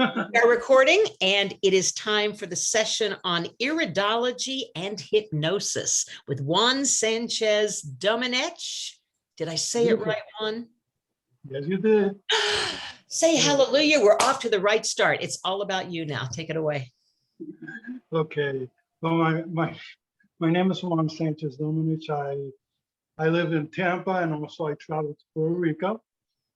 We are recording, and it is time for the session on iridology and hypnosis with Juan Sánchez-Domenech. Did I say it right, Juan? Yes, you did. Say hallelujah. We're off to the right start. It's all about you now. Take it away. Okay. Well, my name is Juan Sánchez-Domenech. I live in Tampa, and also I travel to Puerto Rico.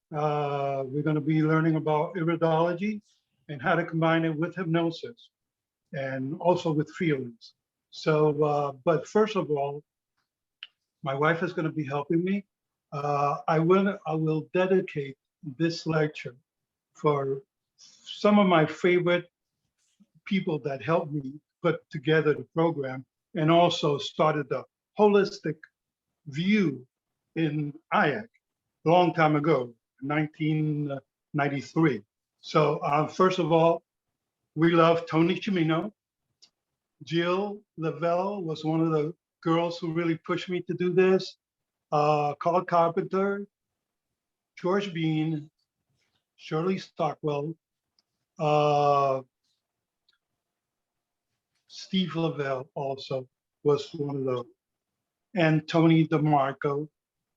We're going to be learning about iridology and how to combine it with hypnosis and also with feelings. So, but first of all, my wife is going to be helping me. I will dedicate this lecture for some of my favorite people that helped me put together the program and also started the holistic view in IAC a long time ago, 1993. So first of all, we love Tony Chimino. Jill Lavelle was one of the girls who really pushed me to do this. Carl Carpenter, George Bean, Shirley Stockwell, Steve Lavelle also was one of those, and Tony DeMarco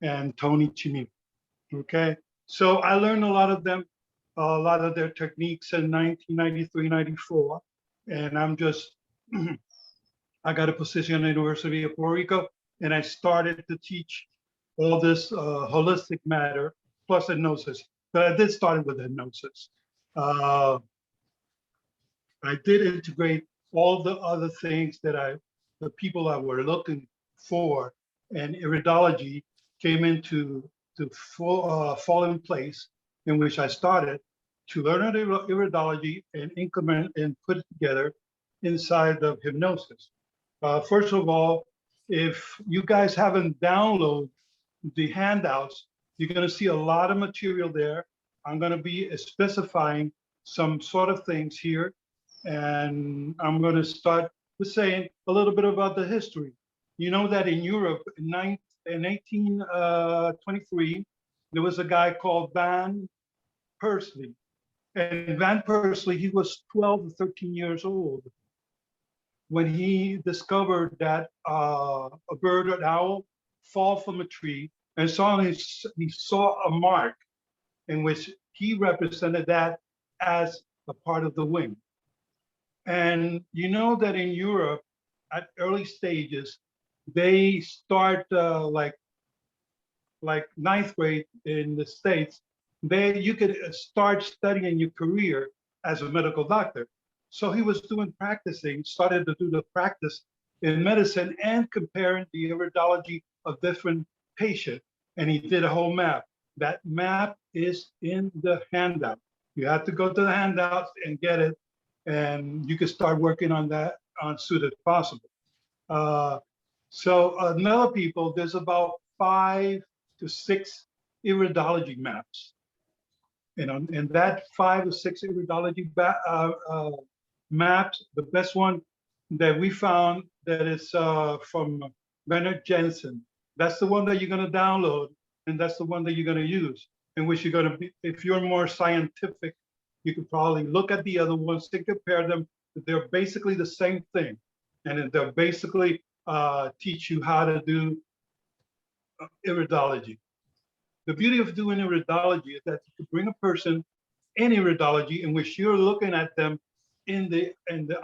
and Tony Chimino. Okay, so I learned a lot of them, a lot of their techniques in 1993, 94, and I'm just, I got a position at the University of Puerto Rico, and I started to teach all this holistic matter plus hypnosis. But I did start with hypnosis. I did integrate all the other things that the people I were looking for, and iridology came into fall in place, in which I started to learn iridology and implement and put it together inside of hypnosis. First of all, if you guys haven't downloaded the handouts, you're going to see a lot of material there. I'm going to be specifying some sort of things here, and I'm going to start with saying a little bit about the history. You know that in Europe in 1823, there was a guy called Van Pursley. And Van Pursley, he was 12 or 13 years old when he discovered that a bird or an owl fall from a tree, and he saw a mark in which he represented that as a part of the wing. And you know that in Europe, at early stages, they start like ninth grade in the States, you could start studying your career as a medical doctor. So he was started to do the practice in medicine and comparing the iridology of different patients. And he did a whole map. That map is in the handout. You have to go to the handouts and get it, and you can start working on that as soon as possible. So another people, there's about 5 to 6 iridology maps. And that 5 to 6 iridology maps, the best one that we found that is from Bernard Jensen. That's the one that you're going to download, and that's the one that you're going to use. In which you're going to be, if you're more scientific, you could probably look at the other ones and compare them. They're basically the same thing, and they'll basically teach you how to do iridology. The beauty of doing iridology is that you can bring a person in iridology in which you're looking at them in the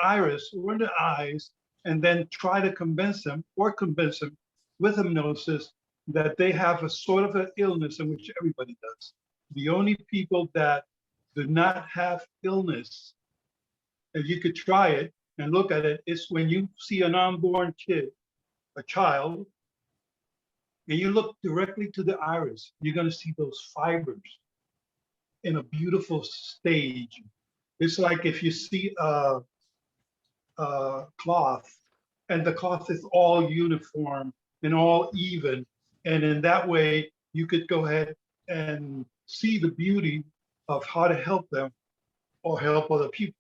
iris or in the eyes, and then try to convince them with hypnosis that they have a sort of an illness, in which everybody does. The only people that do not have illness, if you could try it and look at it, is when you see an unborn kid, a child, and you look directly to the iris, you're going to see those fibers in a beautiful stage. It's like if you see a cloth, and the cloth is all uniform and all even, and in that way you could go ahead and see the beauty of how to help them or help other people.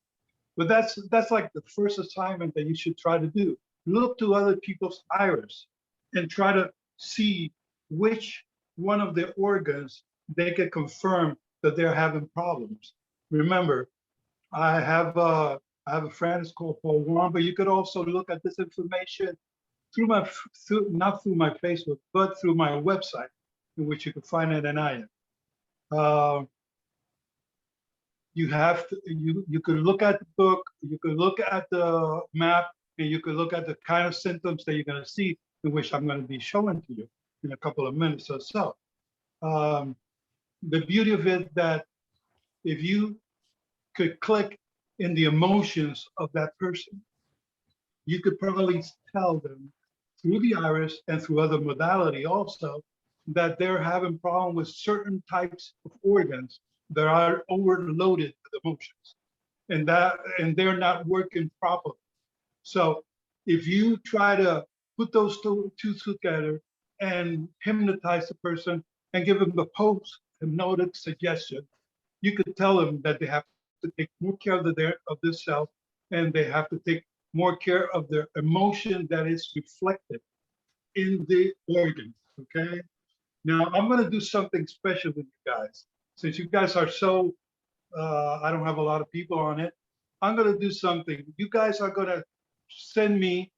But that's like the first assignment that you should try to do. Look to other people's iris and try to see which one of their organs they can confirm that they're having problems. Remember, I have a friend, it's called Paul Warren, but you could also look at this information through not through my Facebook, but through my website, in which you can find it and I am. You have to, you could look at the book, you could look at the map, and you could look at the kind of symptoms that you're going to see, in which I'm going to be showing to you in a couple of minutes or so. The beauty of it that if you could click in the emotions of that person, you could probably tell them through the iris and through other modality also that they're having problem with certain types of organs that are overloaded with emotions and they're not working properly. So if you try to put those two together and hypnotize the person and give them the post hypnotic suggestion, you could tell them that they have to take more care of their self, and they have to take more care of their emotion that is reflected in the organs. Okay. Now I'm going to do something special with you guys. Since you guys are so, I don't have a lot of people on it. I'm going to do something. You guys are going to send me,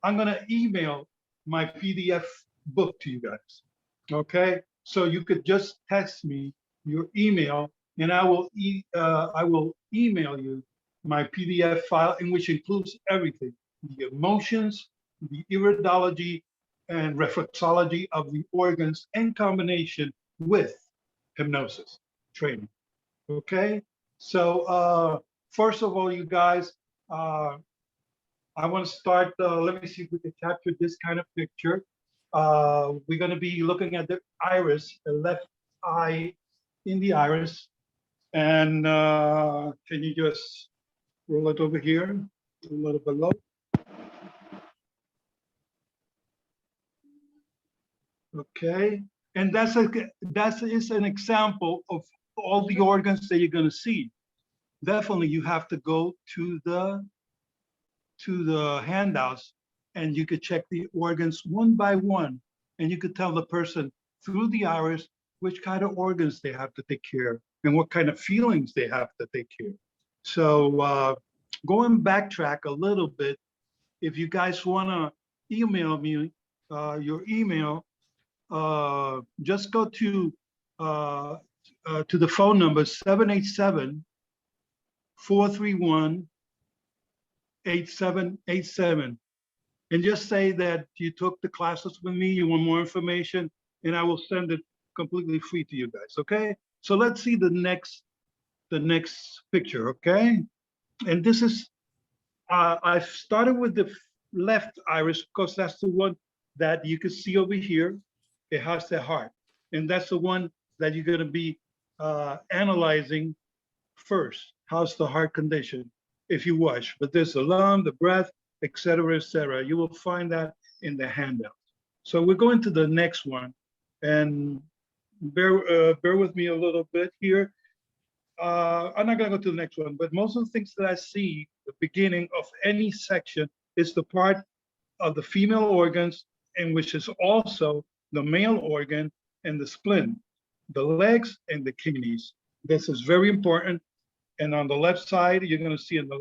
I'm going to email my PDF book to you guys. Okay. So you could just text me your email and I will email you my PDF file, in which includes everything, the emotions, the iridology and reflexology of the organs in combination with hypnosis training. Okay. So first of all, you guys, I want to start, let me see if we can capture this kind of picture. We're going to be looking at the iris, the left eye in the iris. And can you just roll it over here, a little below? Okay. And that is an example of all the organs that you're going to see. Definitely you have to go to the handouts and you could check the organs one by one, and you could tell the person through the iris which kind of organs they have to take care of and what kind of feelings they have to take care of. So going backtrack a little bit, if you guys want to email me your email, just go to the phone number 787-431-8787. And just say that you took the classes with me, you want more information, and I will send it completely free to you guys, okay? So let's see the next picture, okay? And this is, I've started with the left iris because that's the one that you can see over here. It has the heart. And that's the one that you're gonna be analyzing first. How's the heart condition? If you watch, but there's the lung, the breath, et cetera, et cetera. You will find that in the handout. So we're going to the next one, and bear with me a little bit here. I'm not going to go to the next one, but most of the things that I see, the beginning of any section is the part of the female organs, and which is also the male organ and the spleen, the legs and the kidneys. This is very important. And on the left side, you're going to see in the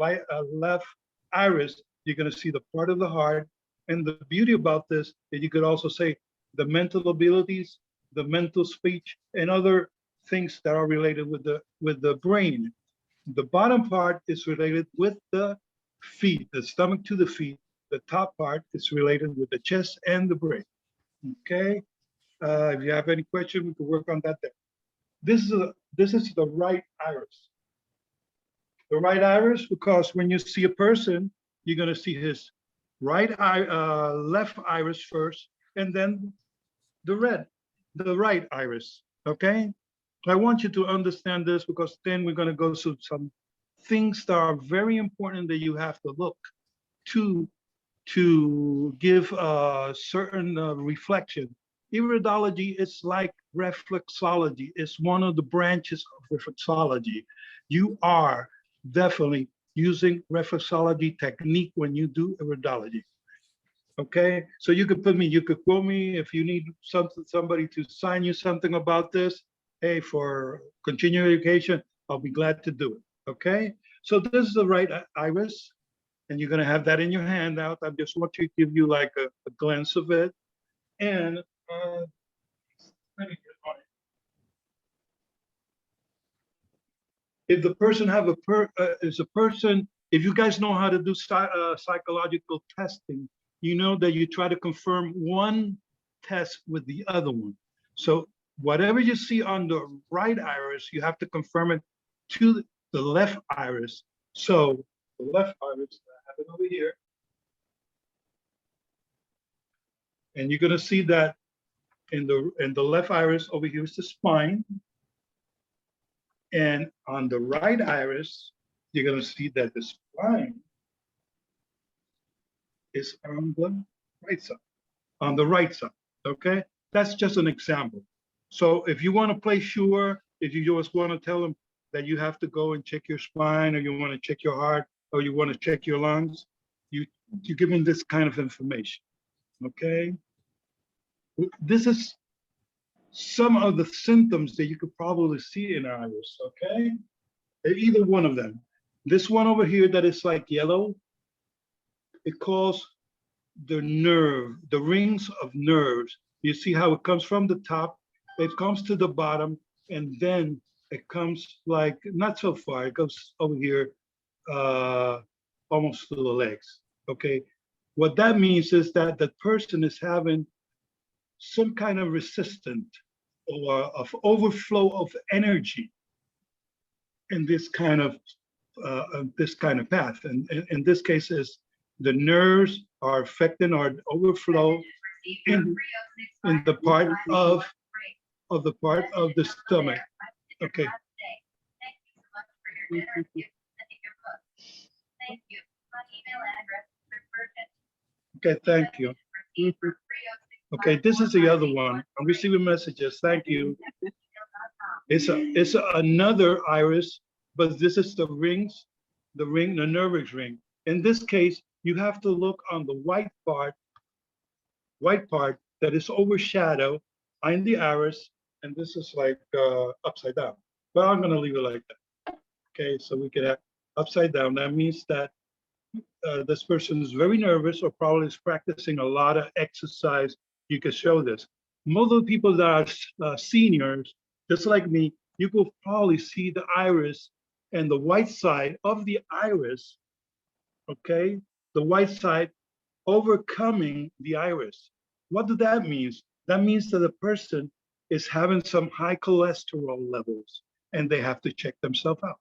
left iris, you're going to see the part of the heart. And the beauty about this is you could also say the mental abilities, the mental speech, and other things that are related with the brain. The bottom part is related with the feet, the stomach to the feet. The top part is related with the chest and the brain. Okay. If you have any question, we can work on that there. This is the right iris. The right iris, because when you see a person, you're going to see his right eye, left iris first, and then the right iris. Okay. I want you to understand this, because then we're going to go through some things that are very important that you have to look to give a certain reflection. Iridology is like reflexology. It's one of the branches of reflexology. You are definitely using reflexology technique when you do iridology. Okay, so you could quote me if you need somebody to sign you something about this. Hey, for continuing education, I'll be glad to do it. Okay, So this is the right iris, and you're gonna have that in your handout. I just want to give you like a glance of it. And let me get on it. If the person have if you guys know how to do psychological testing, you know that you try to confirm one test with the other one. So whatever you see on the right iris, you have to confirm it to the left iris. So the left iris, I have it over here. And you're gonna see that in the left iris over here is the spine. And on the right iris, you're gonna see that the spine is on the right side, okay? That's just an example. So if you wanna play sure, if you just wanna tell them that you have to go and check your spine, or you wanna check your heart, or you wanna check your lungs, you give them this kind of information, okay? This is some of the symptoms that you could probably see in iris, okay? Either one of them. This one over here that is like yellow, it calls the nerve, the rings of nerves. You see how it comes from the top, it comes to the bottom, and then it comes like, not so far, it goes over here, almost to the legs, okay? What that means is that the person is having some kind of resistance or of overflow of energy in this kind of path. And in this case, is the nerves are affecting or overflow in the part of the stomach. Okay. Okay, thank you. Okay, this is the other one. I'm receiving messages. Thank you. It's another iris, but this is the rings, the nervous ring. In this case, you have to look on the white part that is overshadowed in the iris, and this is like upside down. But I'm gonna leave it like that. Okay, so we can have upside down. That means that this person is very nervous, or probably is practicing a lot of exercise. You can show this. Most of the people that are seniors, just like me, you could probably see the iris and the white side of the iris, okay? The white side overcoming the iris. What does that mean? That means that the person is having some high cholesterol levels and they have to check themselves out,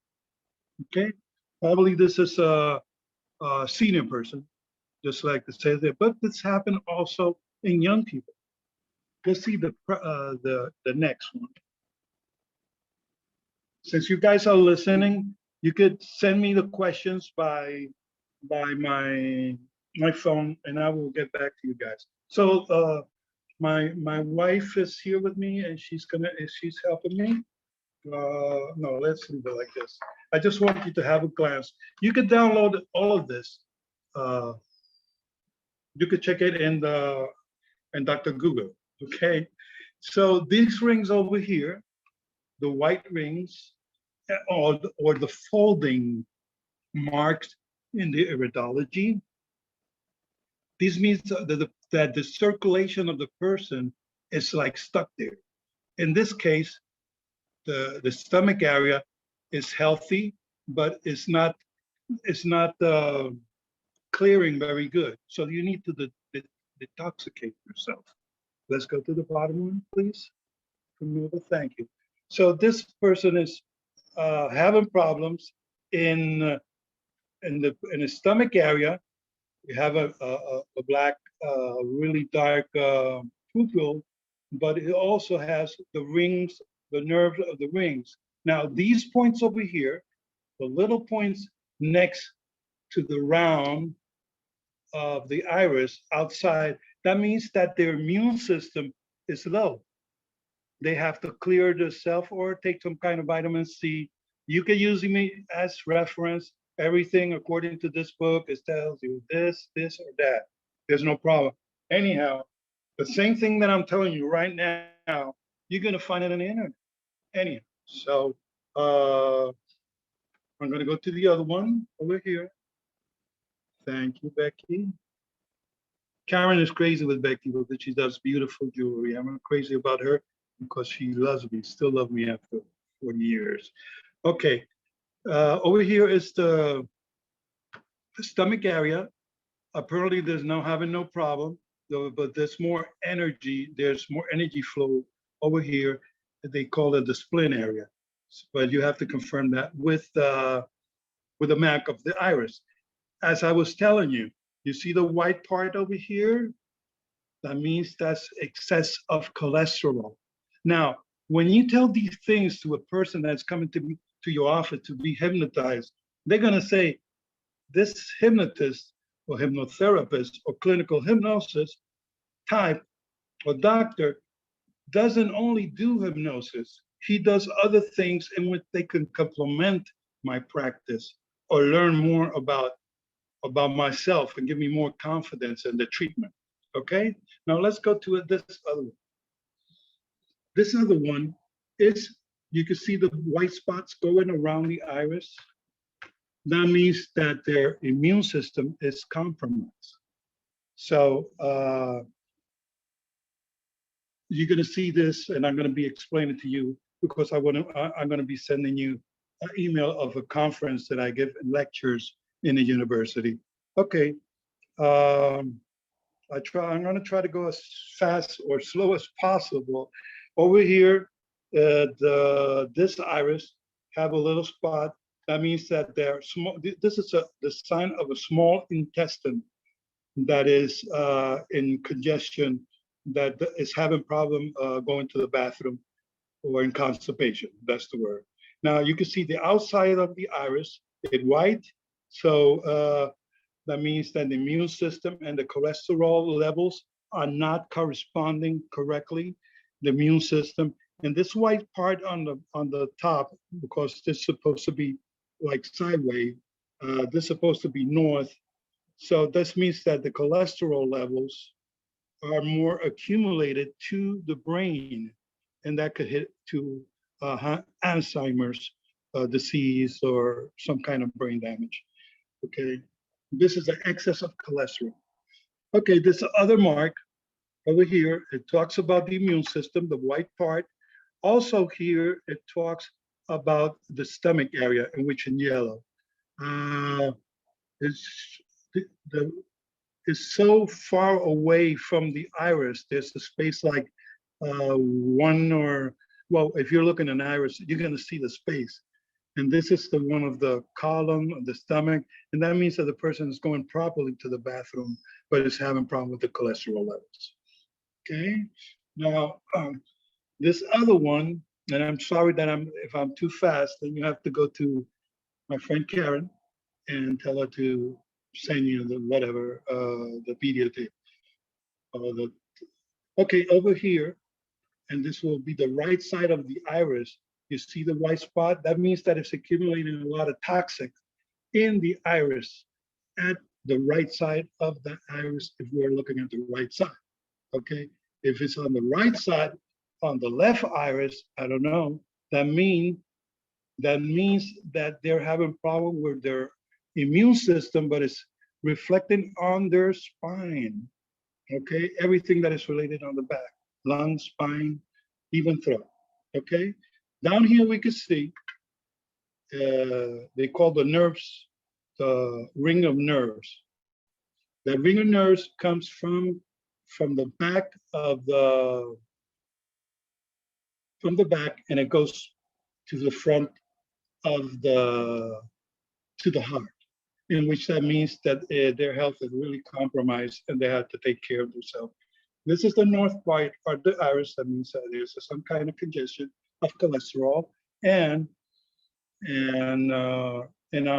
okay? Probably this is a senior person, just like to say that, but this happened also in young people. Let's see the next one. Since you guys are listening, you could send me the questions by my phone, and I will get back to you guys. So my wife is here with me, and she's helping me. No, let's leave it like this. I just want you to have a glance. You could download all of this. You could check it in Dr. Google. Okay, so these rings over here, the white rings, or the folding marks in the iridology. This means that the circulation of the person is like stuck there. In this case, the stomach area is healthy, but it's not clearing very good. So you need to detoxicate yourself. Let's go to the bottom one, please. Remove, thank you. So this person is having problems in the stomach area. You have a black, really dark pupil, but it also has the rings, the nerves of the rings. Now these points over here, the little points next to the round of the iris outside, that means that their immune system is low. They have to clear themselves or take some kind of vitamin C. You can use me as reference. Everything according to this book, it tells you this, or that. There's no problem. Anyhow, the same thing that I'm telling you right now, you're gonna find it on the internet. Anyhow, so I'm going to go to the other one over here. Thank you, Becky. Karen is crazy with Becky because she does beautiful jewelry. I'm crazy about her because she loves me, still loves me after 40 years. Okay, over here is the stomach area. Apparently there's no having no problem, but there's more energy. There's more energy flow over here. They call it the spleen area, but you have to confirm that with the MAC of the iris. As I was telling you, you see the white part over here? That means that's excess of cholesterol. Now, when you tell these things to a person that's coming to your office to be hypnotized, they're gonna say, this hypnotist or hypnotherapist or clinical hypnosis type or doctor doesn't only do hypnosis, he does other things in which they can complement my practice or learn more about myself and give me more confidence in the treatment. Okay, now let's go to this other one. This other one is, you can see the white spots going around the iris. That means that their immune system is compromised. So you're going to see this, and I'm going to be explaining to you because I'm going to be sending you an email of a conference that I give lectures in the university. Okay, I'm going to try to go as fast or slow as possible. Over here, this iris have a little spot. That means that they're small. This is the sign of a small intestine that is in congestion, that is having problem going to the bathroom or in constipation. That's the word. Now you can see the outside of the iris, it's white. So that means that the immune system and the cholesterol levels are not corresponding correctly. The immune system and this white part on the top, because this is supposed to be like sideways, this is supposed to be north. So this means that the cholesterol levels are more accumulated to the brain, and that could hit to Alzheimer's disease or some kind of brain damage. Okay, this is the excess of cholesterol. Okay, this other mark over here, it talks about the immune system, the white part. Also here, it talks about the stomach area, in which in yellow. Is so far away from the iris. There's a space like one or, well, if you're looking at an iris, you're going to see the space. And this is the one of the column of the stomach. And that means that the person is going properly to the bathroom, but is having problem with the cholesterol levels. Okay. Now, this other one, and I'm sorry that if I'm too fast, then you have to go to my friend Karen and tell her to send you the whatever, the videotape. Okay, over here, and this will be the right side of the iris. You see the white spot? That means that it's accumulating a lot of toxic in the iris at the right side of the iris if we're looking at the right side. Okay, if it's on the right side, on the left iris, I don't know, that means that they're having problem with their immune system, but it's reflecting on their spine. Okay, everything that is related on the back, lung, spine, even throat. Okay, down here we can see they call the nerves the ring of nerves. That ring of nerves comes from the back of the and it goes to the front of the heart, in which that means that their health is really compromised and they have to take care of themselves. This is the north part of the iris. That means that there's some kind of congestion of cholesterol, and on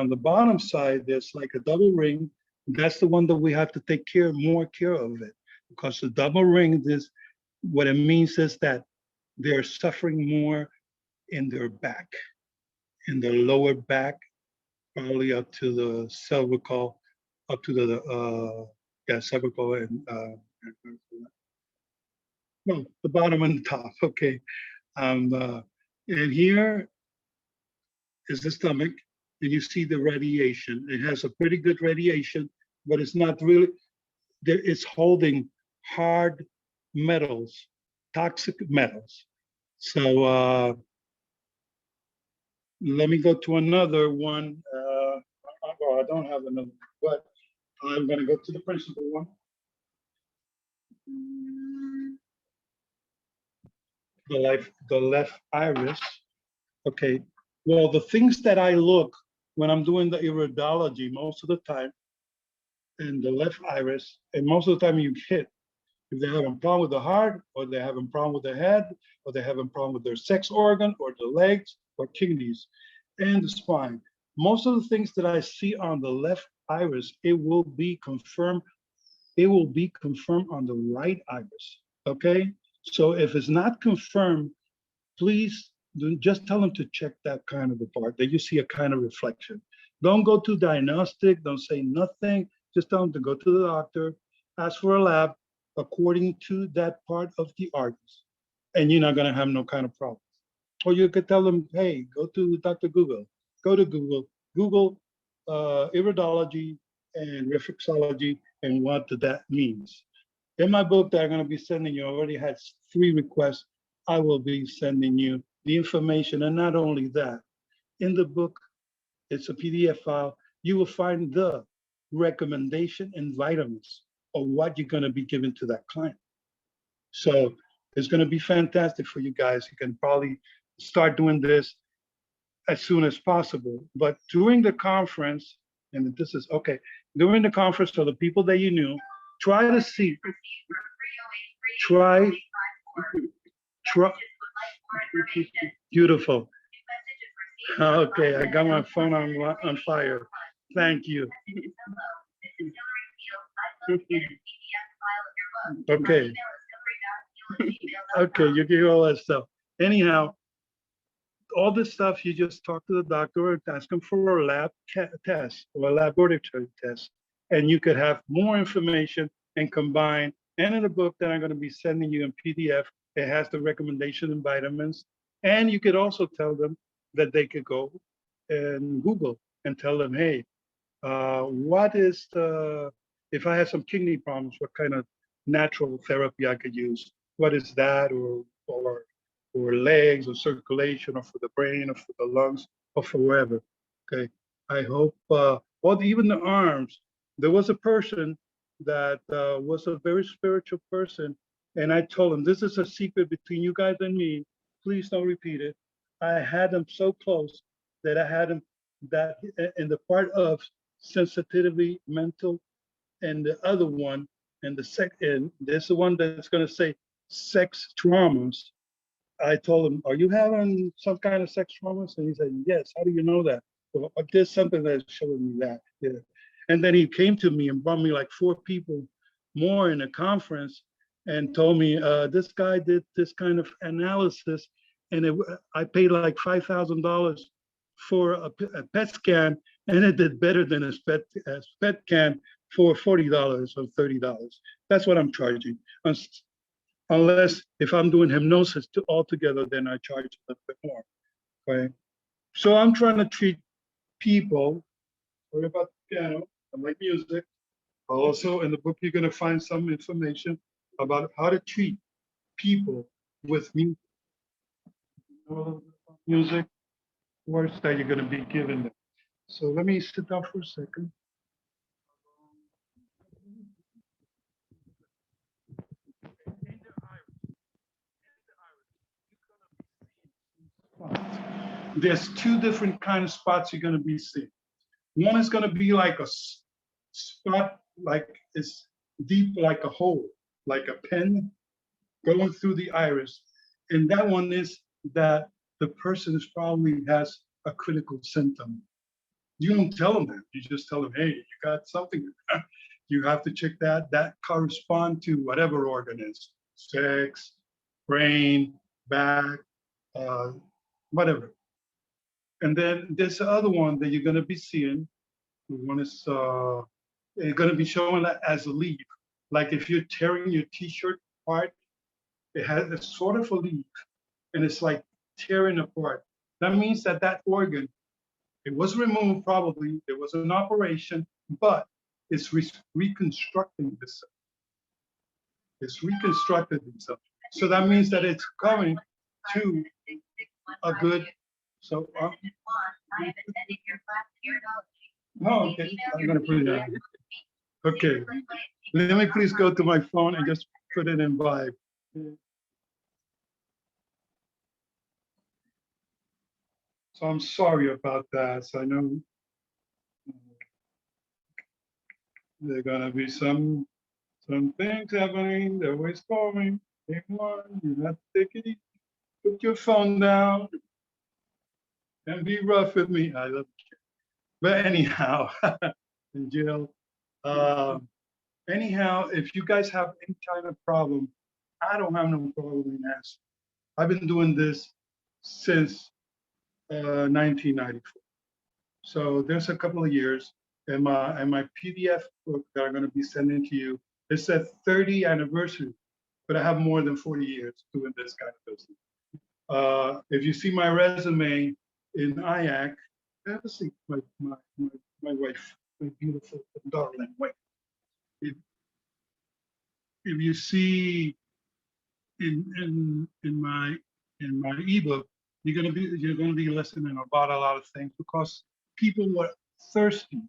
the bottom side there's like a double ring. That's the one that we have to take more care of it, because the double ring is what it means is that they're suffering more in their back, in the lower back, probably up to the cervical, up to the cervical and no, the bottom and the top. Okay, and here is the stomach, and you see the radiation. It has a pretty good radiation, but it's not really, it's holding hard metals, toxic metals. So let me go to another one. Well, I don't have another, but I'm going to go to the principal one. The left iris. Okay. Well, the things that I look when I'm doing the iridology most of the time, in the left iris, and most of the time you hit if they're having a problem with the heart, or they're having a problem with the head, or they're having a problem with their sex organ, or the legs, or kidneys, and the spine. Most of the things that I see on the left iris, it will be confirmed. It will be confirmed on the right iris. Okay. So if it's not confirmed, please just tell them to check that kind of a part, that you see a kind of reflection. Don't go to diagnostic, don't say nothing. Just tell them to go to the doctor, ask for a lab according to that part of the iris, and you're not going to have no kind of problem. Or you could tell them, hey, go to Dr. Google, go to Google iridology and reflexology and what that means. In my book that I'm going to be sending you, I already had 3 requests. I will be sending you the information. And not only that, in the book, it's a PDF file. You will find the recommendation and vitamins of what you're going to be giving to that client. So it's going to be fantastic for you guys. You can probably start doing this as soon as possible. But during the conference, and this is okay, during the conference, for the people that you knew, try to see, try, beautiful. Okay, I got my phone on fire. Thank you. Okay. Okay, you get all that stuff. Anyhow, all this stuff, you just talk to the doctor and ask him for a lab test or a laboratory test. And you could have more information and combine. And in the book that I'm going to be sending you in PDF, it has the recommendation and vitamins. And you could also tell them that they could go and Google and tell them, hey, what is the, if I have some kidney problems, what kind of natural therapy I could use? What is that, or legs, or circulation, or for the brain, or for the lungs, or for wherever? Okay, I hope, or even the arms. There was a person that was a very spiritual person, and I told him, this is a secret between you guys and me. Please don't repeat it. I had him so close that I had him that in the part of sensitivity, mental, and the other one, and there's the one that's going to say sex traumas. I told him, are you having some kind of sex traumas? And he said, yes. How do you know that? Well, there's something that's showing me that. Yeah. And then he came to me and brought me like 4 people more in a conference and told me, this guy did this kind of analysis, and I paid like $5,000 for a PET scan, and it did better than a PET scan for $40 or $30. That's what I'm charging. Unless if I'm doing hypnosis altogether, then I charge a little bit more. Okay. So I'm trying to treat people. Sorry about the piano. I like music. Also, in the book, you're going to find some information about how to treat people with music. Music words that you're going to be given them. So let me sit down for a second. There's 2 different kind of spots you're going to be seeing. One is going to be like a spot, like it's deep, like a hole, like a pen going through the iris. And that one is that the person is probably has a critical symptom. You don't tell them that. You just tell them, hey, you got something. You have to check that. That correspond to whatever organ is, sex, brain, back, whatever. And then there's the other one that you're going to be seeing. One is going to be showing that as a leaf. Like if you're tearing your t-shirt apart, it has a sort of a leaf, and it's like tearing apart. That means that that organ It was removed probably. There was an operation, but it's reconstructing itself. It's reconstructed itself. So that means that it's coming to a good. So. Oh, okay. I'm gonna put it down. Okay. Let me please go to my phone and just put it in vibe. So I'm sorry about that. So I know there are gonna be some things happening. They're always calling. Take one. You have to take it easy. Put your phone down and be rough with me. I love you. But anyhow, and Jill, anyhow, if you guys have any kind of problem, I don't have no problem in asking. I've been doing this since 1994. So there's a couple of years, and my PDF book that I'm going to be sending to you, it said 30 anniversary, but I have more than 40 years doing this kind of business. If you see my resume in IAC, have a seat, my wife, my beautiful darling wife. If you see in my ebook, you're gonna be listening about a lot of things because people were thirsty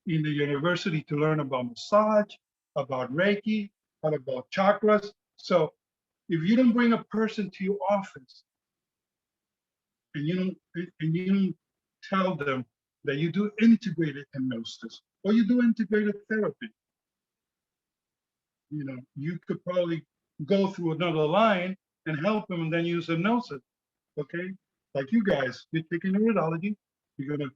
in the university to learn about massage, about Reiki, about chakras. So if you don't bring a person to your office and you don't tell them that you do integrated hypnosis or you do integrated therapy, you could probably go through another line and help them and then use hypnosis. Okay, like you guys, you're taking Iridology, you're gonna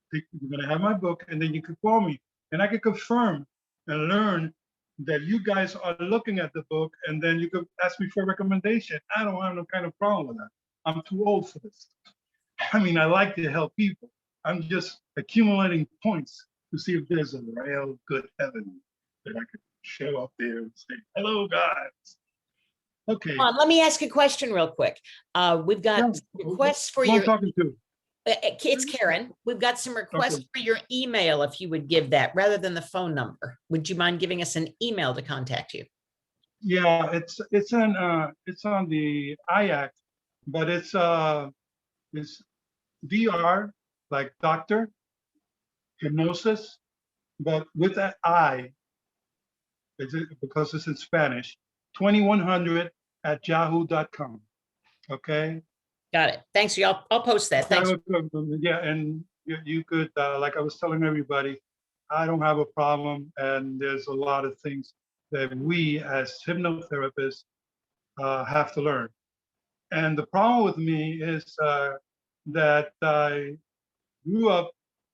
have my book, and then you could call me, and I could confirm and learn that you guys are looking at the book, and then you could ask me for a recommendation. I don't have no kind of problem with that. I'm too old for this. I mean, I like to help people. I'm just accumulating points to see if there's a real good heaven that I could show up there and say, hello, guys. Okay. Let me ask a question real quick. We've got requests for Who I'm your. talking to? It's Karen. We've got some requests for your email. If you would give that rather than the phone number, would you mind giving us an email to contact you? Yeah, it's on the IAC, but it's DR like doctor hypnosis, but with that I, because it's in Spanish, 2100 at yahoo.com. Okay. Got it. Thanks. I'll post that. Thanks. Yeah, and you could, like I was telling everybody, I don't have a problem, and there's a lot of things that we as hypnotherapists have to learn. And the problem with me is that I grew up,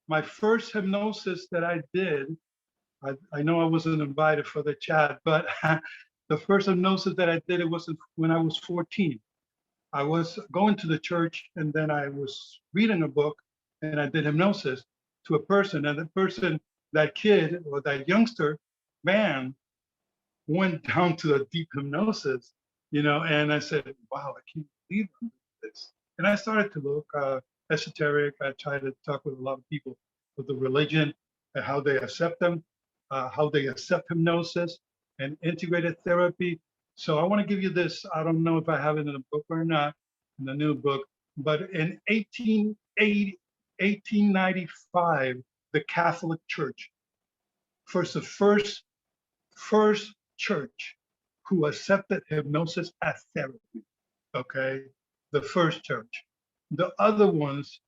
my first hypnosis that I did, I know I wasn't invited for the chat, but the first hypnosis that I did, it wasn't when I was 14. I was going to the church, and then I was reading a book, and I did hypnosis to a person, and the person, that kid or that youngster man, went down to a deep hypnosis, and I said, wow, I can't believe this. And I started to look esoteric. I tried to talk with a lot of people with the religion and how they accept them, how they accept hypnosis and integrated therapy. So I want to give you this. I don't know if I have it in the book or not, in the new book, but in 1895, the Catholic Church, the first church who accepted hypnosis as therapy. Okay, the first church. The other ones,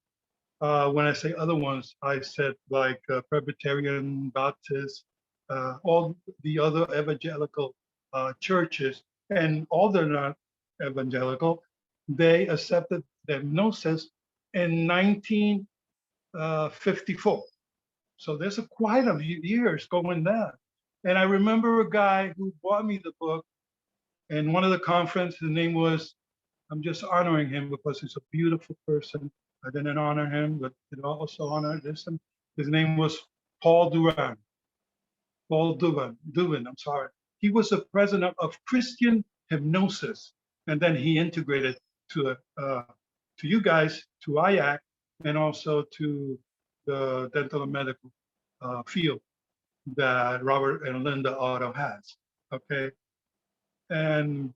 when I say other ones, I said like Presbyterian, Baptist, all the other evangelical churches, and all they're not evangelical, they accepted the hypnosis in 1954. So there's quite a few years going down. And I remember a guy who bought me the book in one of the conferences. His name was, I'm just honoring him because he's a beautiful person. I didn't honor him, but it also honored this. His name was Paul Duran. Paul Dubin, I'm sorry. He was the president of Christian Hypnosis. And then he integrated to you guys, to IAC, and also to the dental and medical field that Robert and Linda Otto has. Okay. And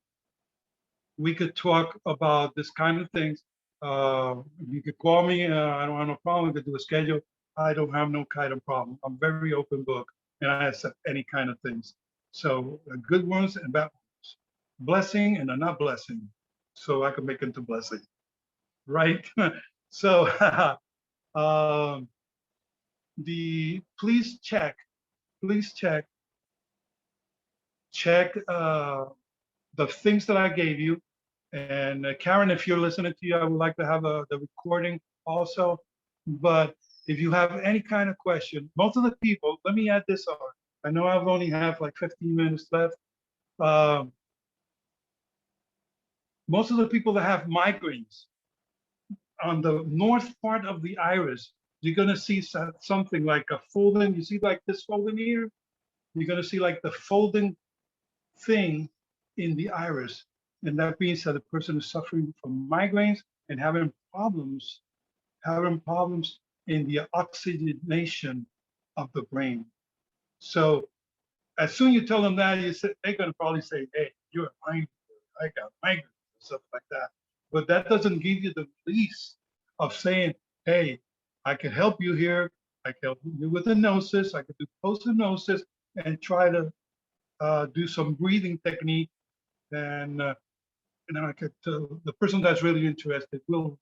we could talk about this kind of things. You could call me. I don't have no problem. We could do a schedule. I don't have no kind of problem. I'm very open book, and I accept any kind of things. So good ones and bad ones, blessing and a not blessing, so I can make into blessing, right? So um, please check the things that I gave you. And Karen, if you're listening to you, I would like to have the recording also. But if you have any kind of question, most of the people, let me add this on. I know I've only have like 15 minutes left. Most of the people that have migraines on the north part of the iris, you're going to see something like a folding. You see like this folding here? You're going to see like the folding thing in the iris. And that means that the person is suffering from migraines and having problems in the oxygenation of the brain. So as soon as you tell them that, they're going to probably say, hey, you're a migraine. I got migraines and stuff like that. But that doesn't give you the release of saying, hey, I can help you here. I can help you with hypnosis. I can do post-hypnosis and try to do some breathing technique. And I could, the person that's really interested will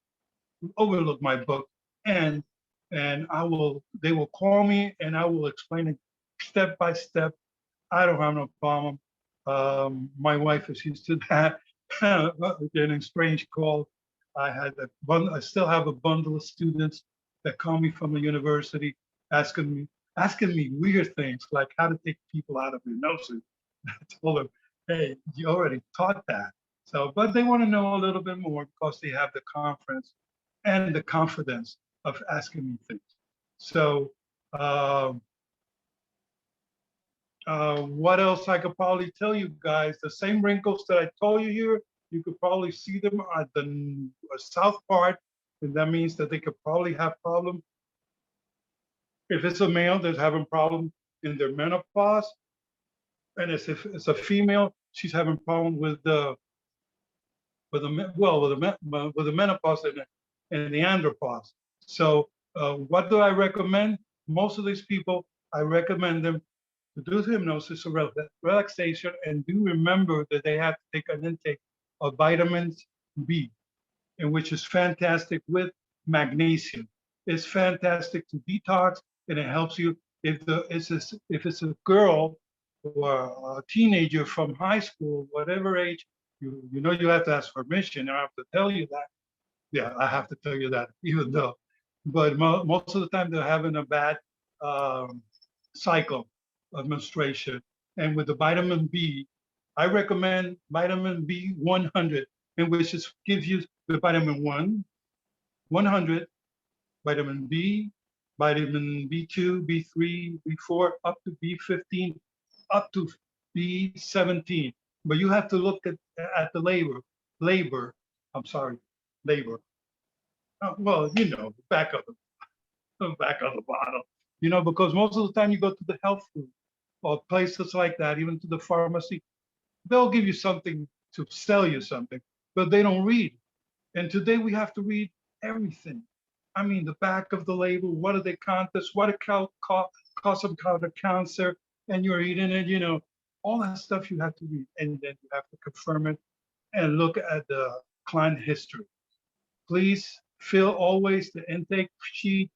overlook my book, and they will call me and I will explain it step by step. I don't have no problem. My wife is used to that. Getting strange calls. I still have a bundle of students that call me from the university asking me weird things like how to take people out of hypnosis. I told them, hey, you already taught that. So, but they want to know a little bit more because they have the conference and the confidence of asking me things. So, what else I could probably tell you guys? The same wrinkles that I told you here, you could probably see them at the south part, and that means that they could probably have problems. If it's a male that's having problem in their menopause, and if it's a female, she's having problem with the menopause and the andropause. So what do I recommend? Most of these people, I recommend them to do hypnosis or relaxation, and do remember that they have to take an intake of vitamins B, and which is fantastic with magnesium. It's fantastic to detox, and it helps you if it's a girl or a teenager from high school, whatever age, you know you have to ask permission. I have to tell you that. Yeah, I have to tell you that, even though. But most of the time they're having a bad cycle of menstruation. And with the vitamin B, I recommend vitamin B 100, in which gives you the vitamin 100, vitamin B, vitamin B2, B3, B4, up to B15, up to B17. But you have to look at the labor. Well, you know, the back of the bottle. You know, because most of the time you go to the health food or places like that, even to the pharmacy, they'll give you something to sell you something, but they don't read. And today we have to read everything. I mean, the back of the label, what are they contest, what it cause some kind of cancer, and you're eating it, you know, all that stuff you have to read. And then you have to confirm it and look at the client history. Please fill always the intake sheet.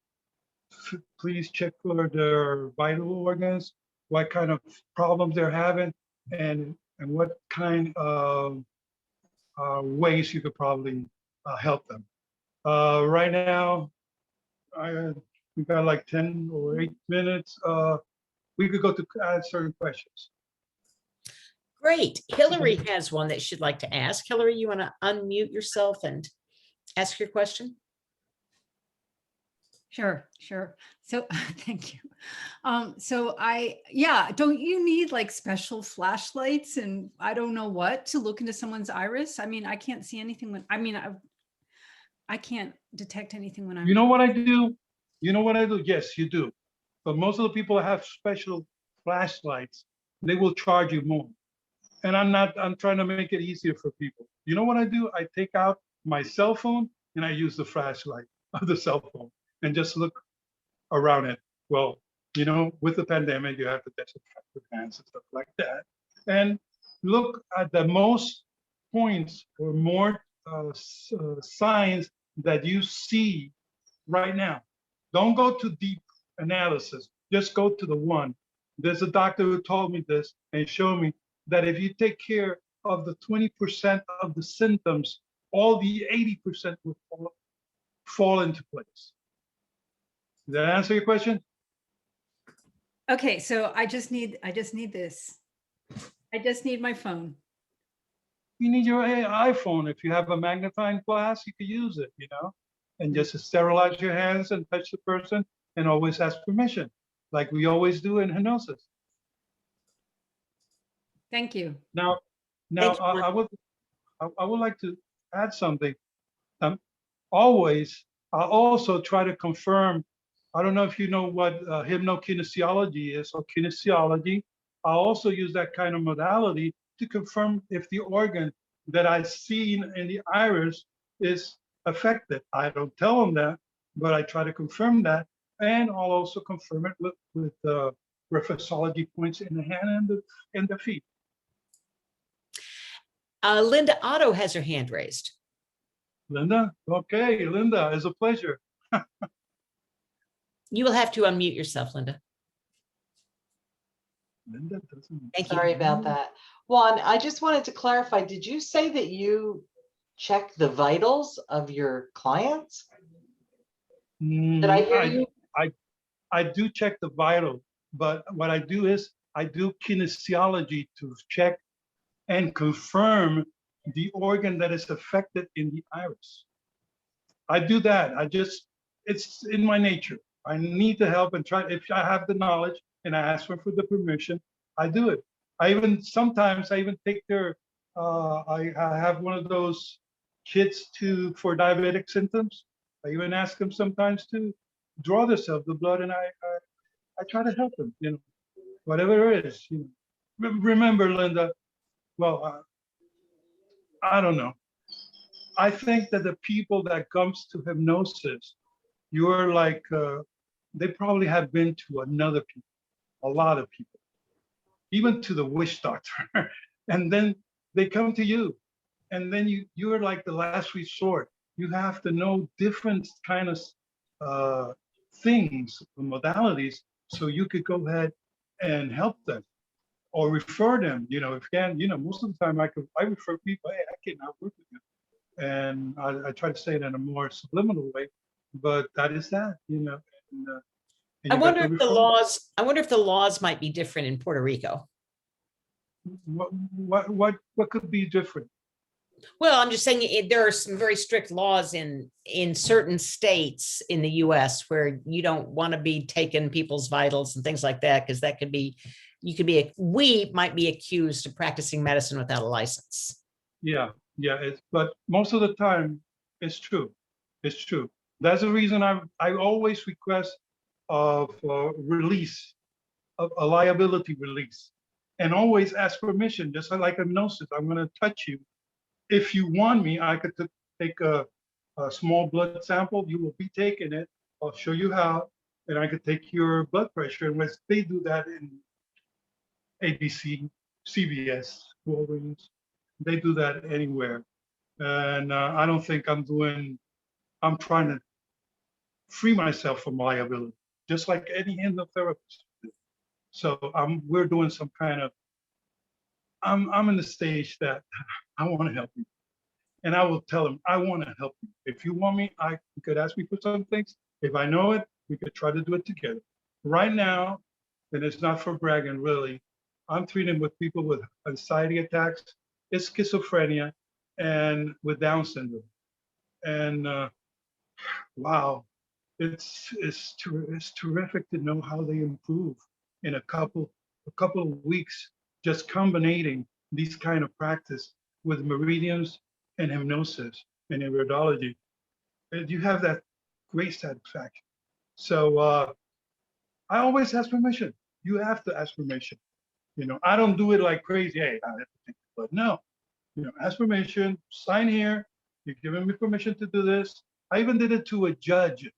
Please check for their vital organs, what kind of problems they're having, and what kind of ways you could probably help them. Right now, we've got like 10 or 8 minutes. We could go to certain questions. Great. Hillary has one that she'd like to ask. Hillary, you want to unmute yourself and ask your question? Sure. So thank you. Don't you need like special flashlights and I don't know what to look into someone's iris? I mean, I can't see anything I can't detect anything when I'm. You know what I do? You know what I do? Yes, you do. But most of the people that have special flashlights, they will charge you more. And I'm trying to make it easier for people. You know what I do? I take out my cell phone and I use the flashlight of the cell phone and just look around it. Well, you know, with the pandemic, you have to disinfect your hands and stuff like that. And look at the most points or more signs that you see right now. Don't go to deep analysis. Just go to the one. There's a doctor who told me this and showed me that if you take care of the 20% of the symptoms, all the 80% will fall into place. Does that answer your question? Okay, so I just need this. I just need my phone. You need your iPhone. If you have a magnifying glass, you can use it, you know, and just sterilize your hands and touch the person and always ask permission, like we always do in hypnosis. Thank you. Now, Thank you, I would like to add something. Always, I also try to confirm. I don't know if you know what hypnokinesiology is or kinesiology. I also use that kind of modality to confirm if the organ that I see in the iris is affected. I don't tell them that, but I try to confirm that, and I'll also confirm it with reflexology points in the hand and the feet. Linda Otto has her hand raised. Linda? Okay, Linda, it's a pleasure. You will have to unmute yourself, Linda. Linda doesn't. Thank you. Sorry about that. Juan, I just wanted to clarify, did you say that you check the vitals of your clients? Did I hear you? I do check the vital, but what I do is I do kinesiology to check and confirm the organ that is affected in the iris. I do that. It's in my nature. I need to help and try. If I have the knowledge and I ask for the permission, I do it. Sometimes I even take their, I have one of those kits for diabetic symptoms. I even ask them sometimes to draw themselves the blood, and I try to help them, you know, whatever it is. You know. Remember, Linda, well, I don't know. I think that the people that comes to hypnosis, you're like, they probably have been to another people, a lot of people, even to the witch doctor. And then they come to you, and then you're like the last resort. You have to know different kind of things, modalities, so you could go ahead and help them or refer them. You know, if you can, you know, most of the time I refer people, hey, I cannot work with you. And I try to say it in a more subliminal way, but that is that, you know. And I wonder if the laws might be different in Puerto Rico. What could be different? Well, I'm just saying there are some very strict laws in certain states in the US where you don't want to be taking people's vitals and things like that, because that could be, we might be accused of practicing medicine without a license. Yeah, but most of the time it's true. It's true. That's the reason I always request of release, of a liability release, and always ask permission, just like hypnosis. I'm going to touch you. If you want me, I could take a small blood sample. You will be taking it. I'll show you how, and I could take your blood pressure. And they do that in ABC, CVS, Walgreens. They do that anywhere. And I don't think I'm trying to free myself from liability, just like any hypnotherapist. So we're doing some kind of, I'm in the stage that I want to help you. And I will tell them, I want to help you. If you want me, you could ask me for some things. If I know it, we could try to do it together. Right now, and it's not for bragging, really, I'm treating with people with anxiety attacks, it's schizophrenia, and with Down syndrome. And wow, it's terrific to know how they improve in a couple of weeks, just combining these kind of practice with meridians and hypnosis and iridology. And you have that great satisfaction. So I always ask permission. You have to ask permission. You know, I don't do it like crazy. Hey, I have to take the blood. No, you know, ask permission, sign here. You're giving me permission to do this. I even did it to a judge.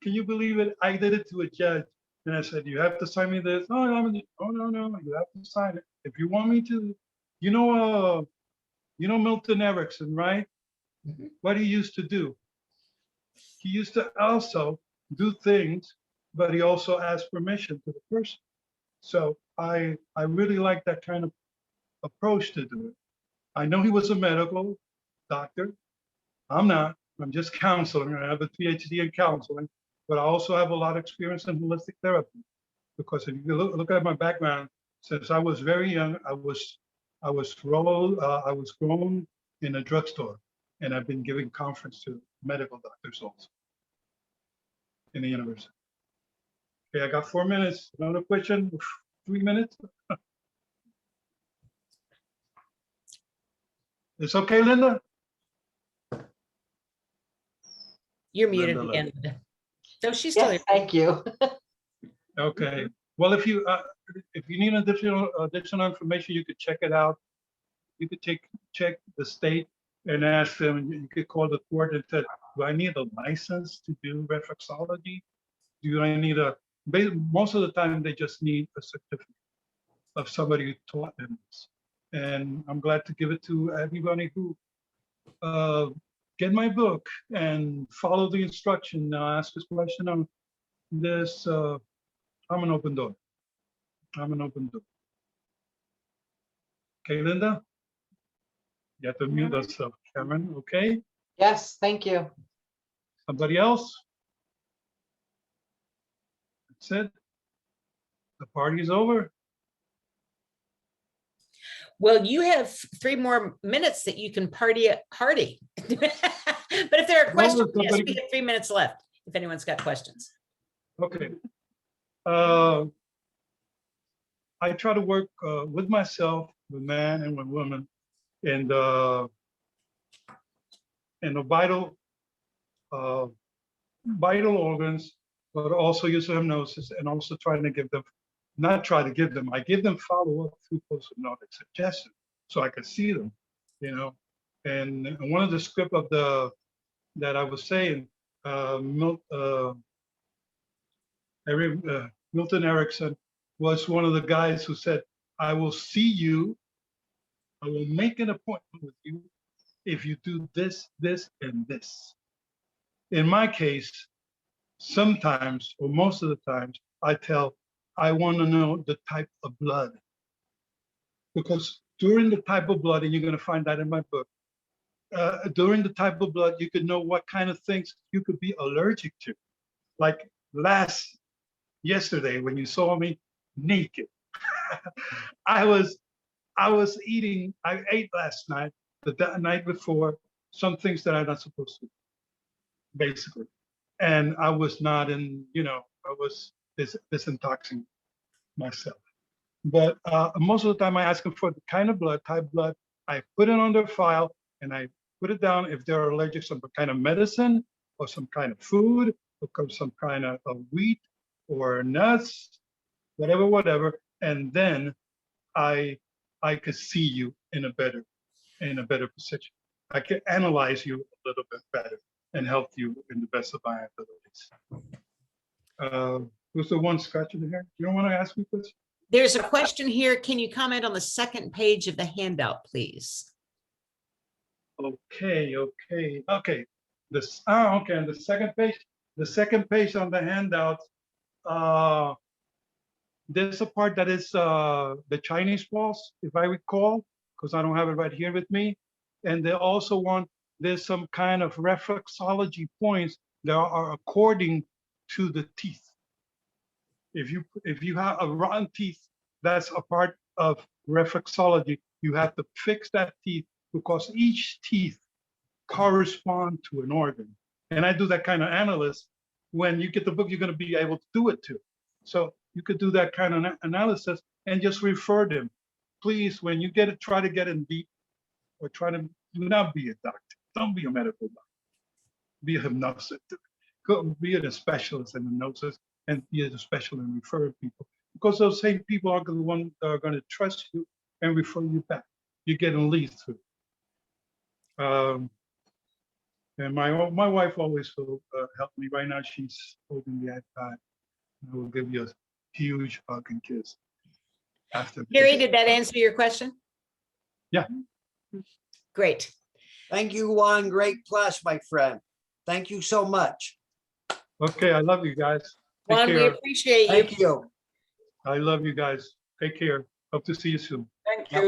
Can you believe it? I did it to a judge. And I said, you have to sign me this. Oh, no, no, you have to sign it. If you want me to, you know Milton Erickson, right? Mhm. What he used to do. He used to also do things, but he also asked permission to the person. So I really like that kind of approach to do it. I know he was a medical doctor. I'm not. I'm just counseling. I have a PhD in counseling, but I also have a lot of experience in holistic therapy. Because if you look at my background, since I was very young, I was grown in a drugstore, and I've been giving conference to medical doctors also in the university. Okay, I got 4 minutes. Another question, 3 minutes. It's okay, Linda? You're muted Linda, again. So she's still Yes, here. thank you. Okay. Well, if you need additional information, you could check it out. You could check the state and ask them. You could call the court and say, "Do I need a license to do reflexology? Do I need a?" Most of the time, they just need a certificate of somebody who taught them this. And I'm glad to give it to everybody who get my book and follow the instruction. Now ask this question on this. I'm an open door. I'm an open door. Okay, Linda? You have to mute us, Cameron, okay? Yes, thank you. Somebody else? That's it. The party's over. Well, you have 3 more minutes that you can party at Hardy. But if there are Well, questions, yes, somebody- we have 3 minutes left if anyone's got questions. Okay. I try to work with myself, with man and with women, and the vital organs, but also use hypnosis and also trying to give them, not try to give them, I give them follow-up through post-hypnotic suggestion so I could see them, you know. And one of the script of that I was saying, Milton Erickson was one of the guys who said, I will see you, I will make an appointment with you if you do this, this, and this. In my case, sometimes, or most of the times, I want to know the type of blood. Because during the type of blood, and you're going to find that in my book, during the type of blood, you could know what kind of things you could be allergic to. Like yesterday, when you saw me naked, I ate last night, the night before, some things that I'm not supposed to, basically. And I was not in, I was disintoxing myself. But most of the time I ask them for the kind of blood, type blood, I put it on their file and I put it down if they're allergic to some kind of medicine or some kind of food or some kind of wheat or nuts, whatever. And then I could see you in a better position. I can analyze you a little bit better and help you in the best of my abilities. Who's the one scratching the hair? You don't want to ask me this? There's a question here. Can you comment on the second page of the handout, please? Okay. This okay, on the second page on the handout, there's a part that is the Chinese walls, if I recall, because I don't have it right here with me. And they also there's some kind of reflexology points that are according to the teeth. If you have a rotten teeth, that's a part of reflexology. You have to fix that teeth because each teeth correspond to an organ. And I do that kind of analysis. When you get the book, you're going to be able to do it too. So you could do that kind of analysis and just refer them. Please, when you try to get in deep, or do not be a doctor. Don't be a medical doctor. Be a hypnosis. go be a specialist in hypnosis and be a specialist and refer people. Because those same people are the ones that are going to trust you and refer you back. You're getting leads through. And my wife always will help me. Right now, she's holding the iPad. I will give you a huge hug and kiss after. Gary, this. did that answer your question? Yeah. Great. Thank you, Juan. Great class, my friend. Thank you so much. Okay, I love you guys. Take Juan, we care. appreciate you. Thank you. I love you guys. Take care. Hope to see you soon. Thank you.